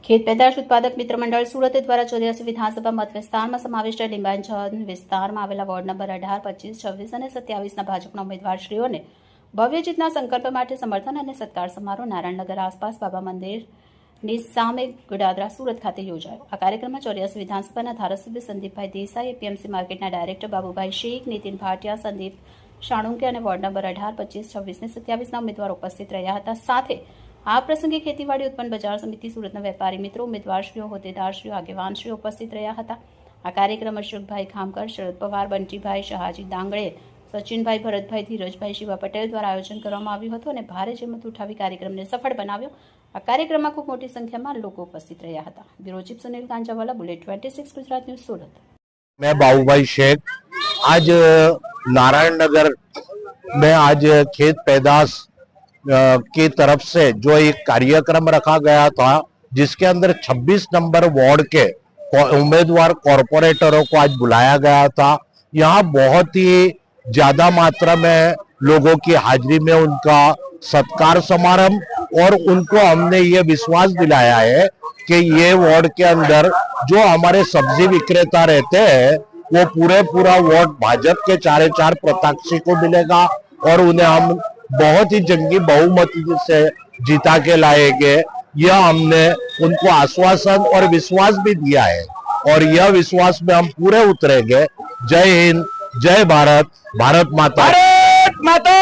ખેત પેદાશ ઉત્પાદક મિત્ર મંડળ સુરત દ્વારા 84 વિધાનસભા મત વિસ્તારમાં સમાવિષ્ટ લીંબાયત વિસ્તારમાં આવેલા વોર્ડ નંબર 18, 25, 26 અને 27ના ભાજપના ઉમેદવારશ્રીઓને ભવ્ય જીતના સંકલ્પ માટે સમર્થન અને સત્કાર સમારોહ નારાયણનગર આસપાસ બાબા મંદિરની સામે ગોડાદરા સુરત ખાતે યોજાયો। આ કાર્યક્રમમાં 84 વિધાનસભાના ધારાસભ્ય સંદીપભાઈ દેસાઈ, એપીએમસી માર્કેટના ડાયરેક્ટર બાબુભાઈ શેખ, નીતિન ભાટિયા, સંદીપ શાણુંકે અને વોર્ડ નંબર 18, 25, 26 અને 27ના ઉમેદવારો ઉપસ્થિત રહ્યા હતા। સાથે આ પ્રસંગે ખેતીવાડી ઉત્પન્ન બજાર સમિતિ સુરતના વેપારી મિત્રો, ઉમેદવારશ્રીઓ, હોદ્દેદારશ્રીઓ, આગેવાનશ્રીઓ ઉપસ્થિત રહ્યા હતા। આ કાર્યક્રમ અશોકભાઈ ખામકર, શરદ પવાર, બંટીભાઈ, શહાજી દાંગળે, સચિનભાઈ, ભરતભાઈ, ધીરજભાઈ, શિવા પટેલ દ્વારા આયોજન કરવામાં આવ્યું હતું અને ભારે જહેમત ઉઠાવી કાર્યક્રમને સફળ બનાવ્યો। આ કાર્યક્રમમાં ખૂબ મોટી સંખ્યામાં લોકો ઉપસ્થિત રહ્યા હતા। Bureau chief Sunil Kanjawala, bullet 26 Gujarat news, Surat. मैं बाबूभाई शेख आज नारायण नगर में आज खेत पैदाश की तरफ से जो एक कार्यक्रम रखा गया था, जिसके अंदर 26 नंबर वार्ड के उम्मीदवार कॉरपोरेटरों को आज बुलाया गया था। यहाँ बहुत ही ज्यादा मात्रा में लोगों की हाजिरी में उनका सत्कार समारंभ और उनको हमने ये विश्वास दिलाया है कि ये वार्ड के अंदर जो हमारे सब्जी विक्रेता रहते हैं वो पूरा वोट भाजपा के 4 प्रत्याशी को मिलेगा और उन्हें हम बहुत ही जंगी बहुमत से जीता के लाएंगे। यह हमने उनको आश्वासन और विश्वास भी दिया है और यह विश्वास में हम पूरे उतरेंगे। जय हिंद, जय भारत, भारत माता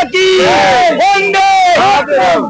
की वंदे मातरम।